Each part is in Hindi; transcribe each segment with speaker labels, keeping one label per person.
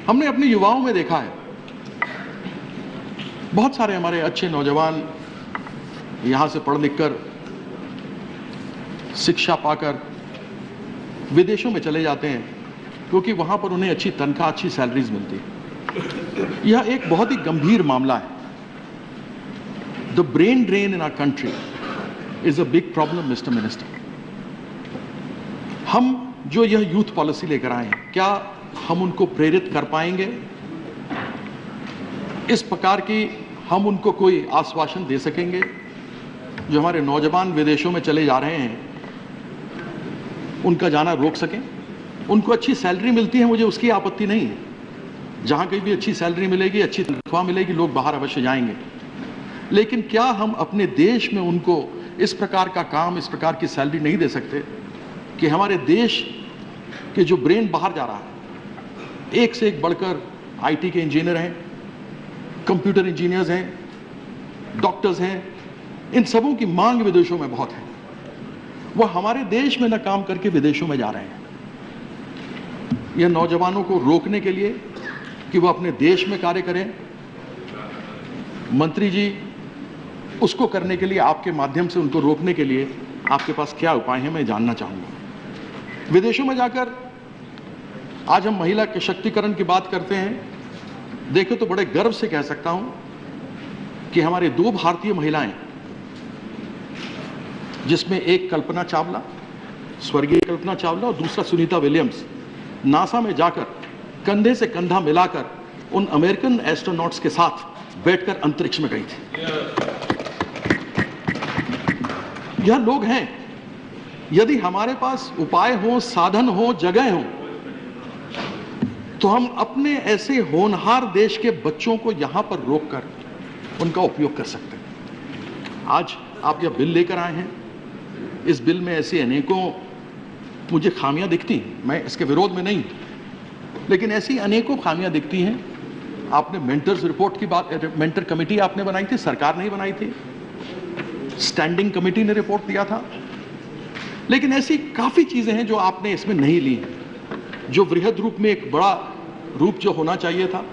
Speaker 1: हमने अपने युवाओं में देखा है, बहुत सारे हमारे अच्छे नौजवान यहां से पढ़ लिख कर, शिक्षा पाकर विदेशों में चले जाते हैं, क्योंकि वहां पर उन्हें अच्छी तनख्वाह, अच्छी सैलरीज मिलती है। यह एक बहुत ही गंभीर मामला है। The brain drain in our country is a big problem mister minister. हम जो यह यूथ पॉलिसी लेकर आए हैं, क्या हम उनको प्रेरित कर पाएंगे? इस प्रकार की हम उनको कोई आश्वासन दे सकेंगे? जो हमारे नौजवान विदेशों में चले जा रहे हैं, उनका जाना रोक सकें? उनको अच्छी सैलरी मिलती है, मुझे उसकी आपत्ति नहीं है। जहां कहीं भी अच्छी सैलरी मिलेगी, अच्छी तनख्वाह मिलेगी, लोग बाहर अवश्य जाएंगे। लेकिन क्या हम अपने देश में उनको इस प्रकार का काम, इस प्रकार की सैलरी नहीं दे सकते कि हमारे देश के जो ब्रेन बाहर जा रहा है, एक से एक बढ़कर आईटी के इंजीनियर हैं, कंप्यूटर इंजीनियर्स हैं, डॉक्टर्स हैं, इन सबों की मांग विदेशों में बहुत है। वह हमारे देश में न काम करके विदेशों में जा रहे हैं। यह नौजवानों को रोकने के लिए कि वह अपने देश में कार्य करें, मंत्री जी, उसको करने के लिए आपके माध्यम से उनको रोकने के लिए आपके पास क्या उपाय हैं, मैं जानना चाहूंगा। विदेशों में जाकर आज हम महिला के शक्तिकरण की बात करते हैं। देखो तो बड़े गर्व से कह सकता हूं कि हमारे 2 भारतीय महिलाएं, जिसमें एक कल्पना चावला, स्वर्गीय कल्पना चावला, और दूसरा सुनीता विलियम्स, नासा में जाकर कंधे से कंधा मिलाकर उन अमेरिकन एस्ट्रोनॉट्स के साथ बैठकर अंतरिक्ष में गई थी। यह लोग हैं। यदि हमारे पास उपाय हो, साधन हो, जगह हो, तो हम अपने ऐसे होनहार देश के बच्चों को यहां पर रोककर उनका उपयोग कर सकते हैं। आज आप यह बिल लेकर आए हैं। इस बिल में ऐसी अनेकों मुझे खामियां दिखती हैं, मैं इसके विरोध में नहीं, लेकिन ऐसी अनेकों खामियां दिखती हैं। आपने मेंटर्स रिपोर्ट की बात, मेंटर कमेटी आपने बनाई थी, सरकार नहीं बनाई थी, स्टैंडिंग कमेटी ने रिपोर्ट दिया था, लेकिन ऐसी काफी चीजें हैं जो आपने इसमें नहीं ली हैं, जो वृहद रूप में एक बड़ा रूप जो होना चाहिए था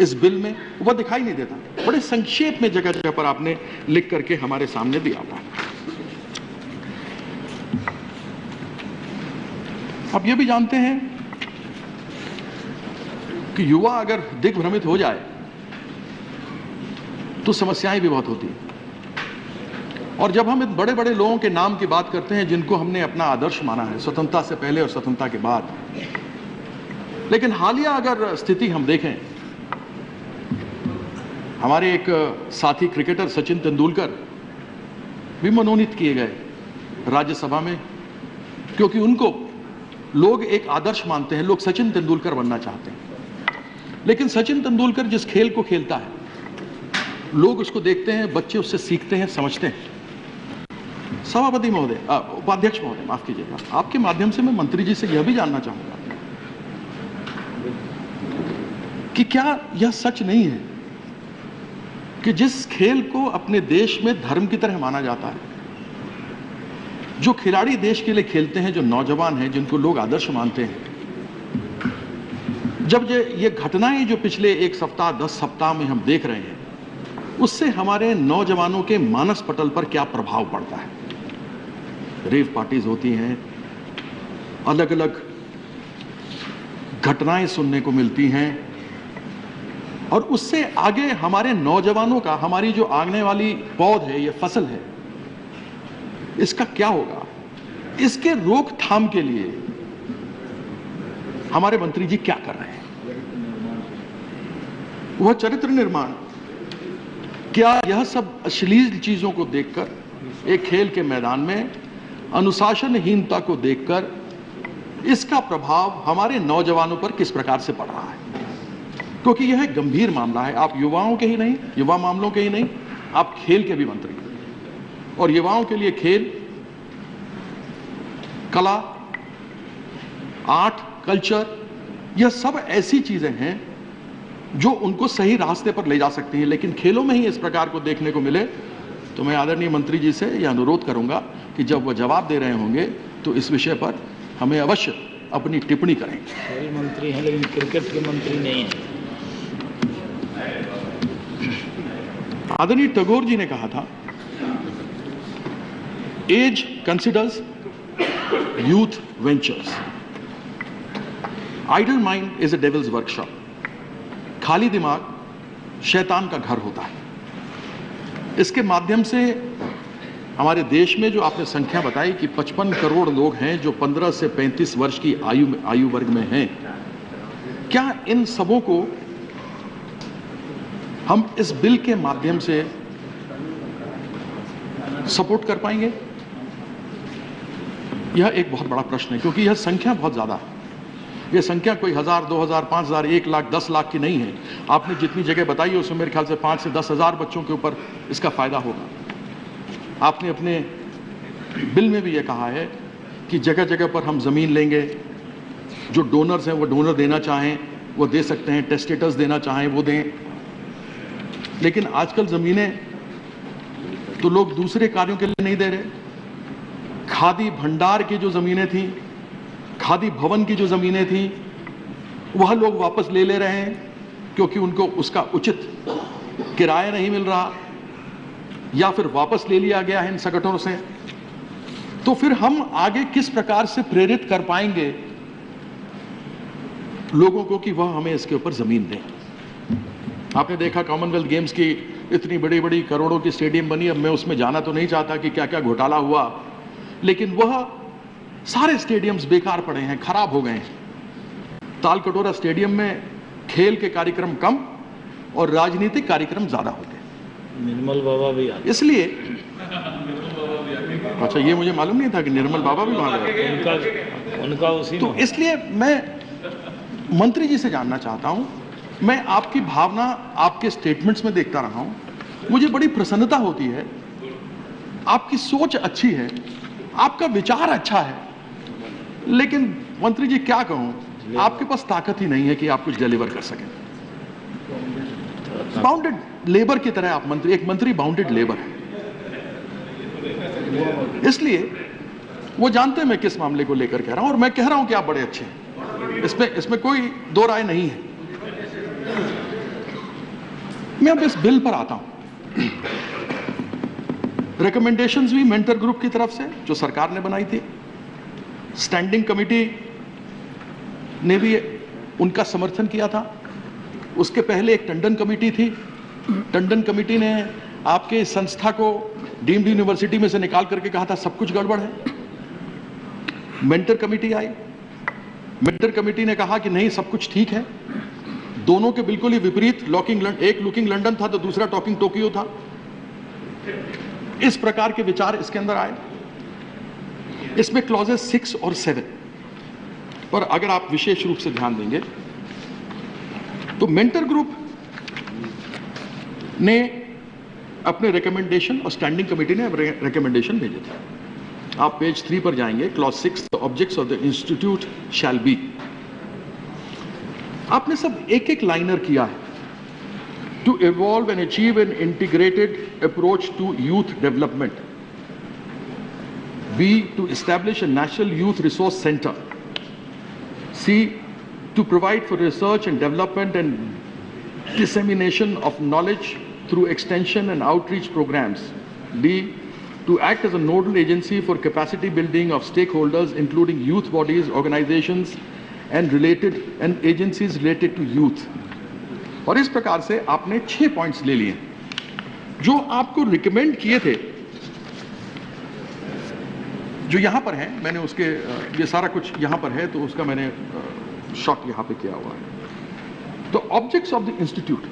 Speaker 1: इस बिल में, वह दिखाई नहीं देता। बड़े संक्षेप में जगह जगह पर आपने लिख करके हमारे सामने दिया था। आप ये भी जानते हैं कि युवा अगर दिग्भ्रमित हो जाए तो समस्याएं भी बहुत होती हैं। और जब हम इन बड़े बड़े लोगों के नाम की बात करते हैं जिनको हमने अपना आदर्श माना है, स्वतंत्रता से पहले और स्वतंत्रता के बाद, लेकिन हालिया अगर स्थिति हम देखें, हमारे एक साथी क्रिकेटर सचिन तेंदुलकर भी मनोनीत किए गए राज्यसभा में, क्योंकि उनको लोग एक आदर्श मानते हैं, लोग सचिन तेंदुलकर बनना चाहते हैं। लेकिन सचिन तेंदुलकर जिस खेल को खेलता है, लोग उसको देखते हैं, बच्चे उससे सीखते हैं, समझते हैं। सभापति महोदय, उपाध्यक्ष महोदय, माफ कीजिएगा, आपके माध्यम से मैं मंत्री जी से यह भी जानना चाहूंगा कि क्या यह सच नहीं है कि जिस खेल को अपने देश में धर्म की तरह माना जाता है, जो खिलाड़ी देश के लिए खेलते हैं, जो नौजवान हैं, जिनको लोग आदर्श मानते हैं, जब ये घटनाएं जो पिछले 1 सप्ताह 10 सप्ताह में हम देख रहे हैं, उससे हमारे नौजवानों के मानस पटल पर क्या प्रभाव पड़ता है? रेव पार्टीज होती हैं, अलग अलग घटनाएं सुनने को मिलती हैं, और उससे आगे हमारे नौजवानों का, हमारी जो आगने वाली पौध है, ये फसल है, इसका क्या होगा? इसके रोकथाम के लिए हमारे मंत्री जी क्या कर रहे हैं? वह चरित्र निर्माण, क्या यह सब अश्लील चीजों को देखकर, एक खेल के मैदान में अनुशासनहीनता को देखकर, इसका प्रभाव हमारे नौजवानों पर किस प्रकार से पड़ रहा है? क्योंकि यह एक गंभीर मामला है। आप युवाओं के ही नहीं, युवा मामलों के ही नहीं, आप खेल के भी मंत्री हैं। और युवाओं के लिए खेल, कला, आर्ट, कल्चर, यह सब ऐसी चीजें हैं जो उनको सही रास्ते पर ले जा सकती हैं। लेकिन खेलों में ही इस प्रकार को देखने को मिले तो मैं आदरणीय मंत्री जी से यह अनुरोध करूंगा कि जब वह जवाब दे रहे होंगे तो इस विषय पर हमें अवश्य अपनी टिप्पणी करेंगे।
Speaker 2: खेल मंत्री हैं लेकिन क्रिकेट के मंत्री नहीं हैं।
Speaker 1: आदरणीय टैगोर जी ने कहा था, as considers, youth ventures, idle mind is a devil's workshop. खाली दिमाग शैतान का घर होता है। इसके माध्यम से हमारे देश में जो आपने संख्या बताई कि 55 करोड़ लोग हैं जो 15 से 35 वर्ष की आयु वर्ग में हैं, क्या इन सबों को हम इस बिल के माध्यम से सपोर्ट कर पाएंगे? यह एक बहुत बड़ा प्रश्न है, क्योंकि यह संख्या बहुत ज्यादा है। यह संख्या कोई 1000, 2000, 5000, 1 लाख, 10 लाख की नहीं है। आपने जितनी जगह बताई है उसमें मेरे ख्याल से 5 से 10 हजार बच्चों के ऊपर इसका फायदा होगा। आपने अपने बिल में भी यह कहा है कि जगह जगह पर हम जमीन लेंगे, जो डोनर्स हैं वो डोनर देना चाहें वो दे सकते हैं, टेस्टेटर्स देना चाहें वो दें। लेकिन आजकल जमीनें तो लोग दूसरे कार्यों के लिए नहीं दे रहे। खादी भंडार की जो जमीनें थी, खादी भवन की जो जमीनें थी, वह लोग वापस ले रहे हैं क्योंकि उनको उसका उचित किराया नहीं मिल रहा, या फिर वापस ले लिया गया है इन संगठनों से। तो फिर हम आगे किस प्रकार से प्रेरित कर पाएंगे लोगों को कि वह हमें इसके ऊपर जमीन दें? आपने देखा कॉमनवेल्थ गेम्स की इतनी बड़ी बड़ी करोड़ों की स्टेडियम बनी। अब मैं उसमें जाना तो नहीं चाहता कि क्या क्या घोटाला हुआ, लेकिन वह सारे स्टेडियम्स बेकार पड़े हैं, खराब हो गए हैं। तालकटोरा स्टेडियम में खेल के कार्यक्रम कम और राजनीतिक कार्यक्रम ज्यादा होते हैं।
Speaker 2: निर्मल बाबा भी आते,
Speaker 1: इसलिए अच्छा, ये मुझे मालूम नहीं था कि निर्मल बाबा भी वहां गए।
Speaker 2: उनका उसी
Speaker 1: तो इसलिए मैं मंत्री जी से जानना चाहता हूं। मैं आपकी भावना आपके स्टेटमेंट्स में देखता रहा हूं, मुझे बड़ी प्रसन्नता होती है। आपकी सोच अच्छी है, आपका विचार अच्छा है, लेकिन मंत्री जी क्या कहूं, आपके पास ताकत ही नहीं है कि आप कुछ डिलीवर कर सकें। बाउंडेड लेबर की तरह आप मंत्री, एक मंत्री बाउंडेड लेबर है। इसलिए वो जानते हैं मैं किस मामले को लेकर कह रहा हूं, और मैं कह रहा हूं कि आप बड़े अच्छे हैं, इसमें कोई दो राय नहीं है। मैं अब इस बिल पर आता हूं। रिकमेंडेशंस भी मेंटर ग्रुप की तरफ से जो सरकार ने बनाई थी, स्टैंडिंग कमेटी ने भी उनका समर्थन किया था। उसके पहले एक टंडन कमेटी थी। टंडन कमेटी ने आपके संस्था को डीम्ड यूनिवर्सिटी में से निकाल करके कहा था सब कुछ गड़बड़ है। मेंटर कमेटी आई, मेंटर कमेटी ने कहा कि नहीं सब कुछ ठीक है। दोनों के बिल्कुल ही विपरीत, एक लुकिंग लंदन था तो दूसरा टॉकिंग टोक्यो था। इस प्रकार के विचार इसके अंदर आए। इसमें क्लॉजेस 6 और 7 पर अगर आप विशेष रूप से ध्यान देंगे तो मेंटर ग्रुप ने अपने रिकमेंडेशन और स्टैंडिंग कमेटी ने रिकमेंडेशन भेजे थे। आप पेज 3 पर जाएंगे, clause 6, the objects of the institute shall be. आपने सब एक एक लाइनर किया है। To evolve and achieve an integrated approach to youth development. B, to establish a national youth resource center. C, to provide for research and development and dissemination of knowledge through extension and outreach programs. D, to act as a nodal agency for capacity building of stakeholders including youth bodies, organizations and agencies related to youth. और इस प्रकार से आपने 6 पॉइंट्स ले लिए जो आपको रिकमेंड किए थे, जो यहां पर है। मैंने उसके ये सारा कुछ यहां पर है तो उसका मैंने शॉट यहां पे किया हुआ है। तो ऑब्जेक्ट्स ऑफ द इंस्टीट्यूट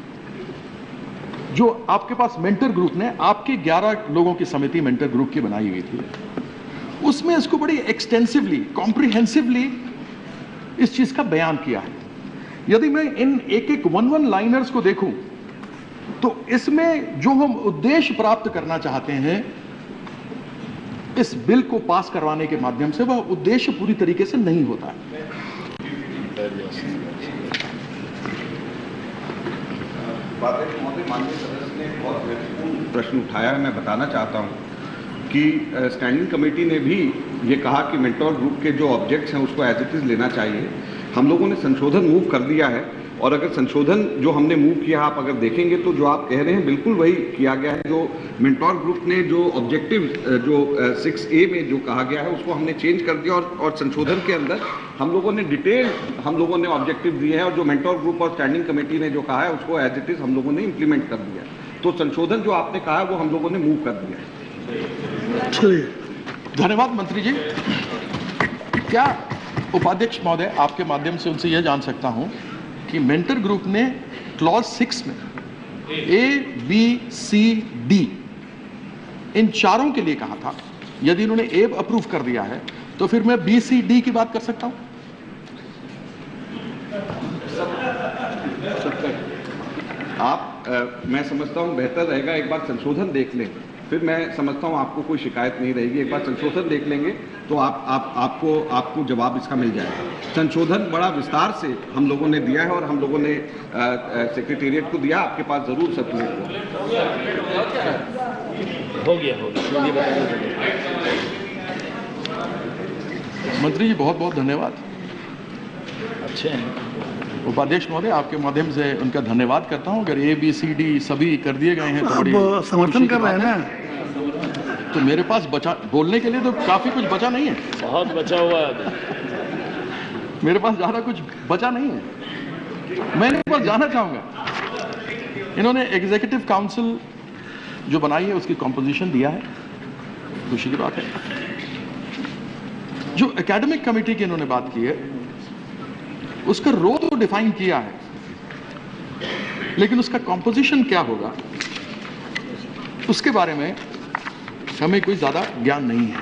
Speaker 1: जो आपके पास मेंटर ग्रुप ने, आपके 11 लोगों की समिति मेंटर ग्रुप की बनाई हुई थी, उसमें इसको बड़ी एक्सटेंसिवली, कॉम्प्रिहेंसिवली इस चीज का बयान किया है। यदि मैं इन एक एक 1 लाइनर्स को देखूं तो इसमें जो हम उद्देश्य प्राप्त करना चाहते हैं इस बिल को पास करवाने के माध्यम से, वह उद्देश्य पूरी तरीके से नहीं होता है।
Speaker 3: माननीय सदस्य ने बहुत महत्वपूर्ण प्रश्न उठाया है। मैं बताना चाहता हूं कि स्टैंडिंग कमेटी ने भी ये कहा कि मेंटोर ग्रुप के जो ऑब्जेक्ट्स हैं उसको एज इट इज़ लेना चाहिए। हम लोगों ने संशोधन मूव कर दिया है, और अगर संशोधन जो हमने मूव किया आप अगर देखेंगे तो जो आप कह रहे हैं बिल्कुल वही किया गया है। जो मेंटोर ग्रुप ने जो ऑब्जेक्टिव जो 6A में जो कहा गया है उसको हमने चेंज कर दिया, और संशोधन के अंदर हम लोगों ने डिटेल ऑब्जेक्टिव दिए हैं, और जो मेंटोर ग्रुप और स्टैंडिंग कमेटी ने जो कहा है उसको एज इट इज़ हम लोगों ने इम्प्लीमेंट कर दिया है। तो संशोधन जो आपने कहा है वो हम लोगों ने मूव कर दिया है।
Speaker 1: धन्यवाद मंत्री जी। क्या उपाध्यक्ष महोदय आपके माध्यम से उनसे यह जान सकता हूं कि मेंटर ग्रुप ने क्लॉज 6 में A, B, C, D इन चारों के लिए कहा था, यदि इन्होंने A अप्रूव कर दिया है तो फिर मैं B, C, D की बात कर सकता हूं?
Speaker 3: मैं समझता हूं बेहतर रहेगा एक बार संशोधन देख लें, फिर मैं समझता हूं आपको कोई शिकायत नहीं रहेगी। एक बार संशोधन देख लेंगे तो आपको जवाब इसका मिल जाएगा। संशोधन बड़ा विस्तार से हम लोगों ने दिया है, और हम लोगों ने सेक्रेटेरिएट को दिया, आपके पास जरूर सर्कुलेट
Speaker 2: हो गया।
Speaker 1: मंत्री जी बहुत बहुत धन्यवाद।
Speaker 2: अच्छे हैं
Speaker 1: उपाध्यक्ष महोदय, आपके माध्यम से उनका धन्यवाद करता हूं। अगर A, B, C, D सभी कर दिए गए हैं तो बड़ी
Speaker 4: समर्थन कर रहे हैं ना,
Speaker 1: तो मेरे पास बचा बोलने के लिए तो काफी कुछ बचा नहीं है।
Speaker 2: बहुत बचा हुआ है।
Speaker 1: मेरे पास ज्यादा कुछ बचा नहीं है। मैं इनके पास जाना चाहूंगा, इन्होंने एग्जीक्यूटिव काउंसिल जो बनाई है उसकी कॉम्पोजिशन दिया है, खुशी की बात है। जो एकेडमिक कमेटी की इन्होंने बात की है उसका रोल तो डिफाइन किया है, लेकिन उसका कॉम्पोजिशन क्या होगा उसके बारे में हमें कोई ज्यादा ज्ञान नहीं है।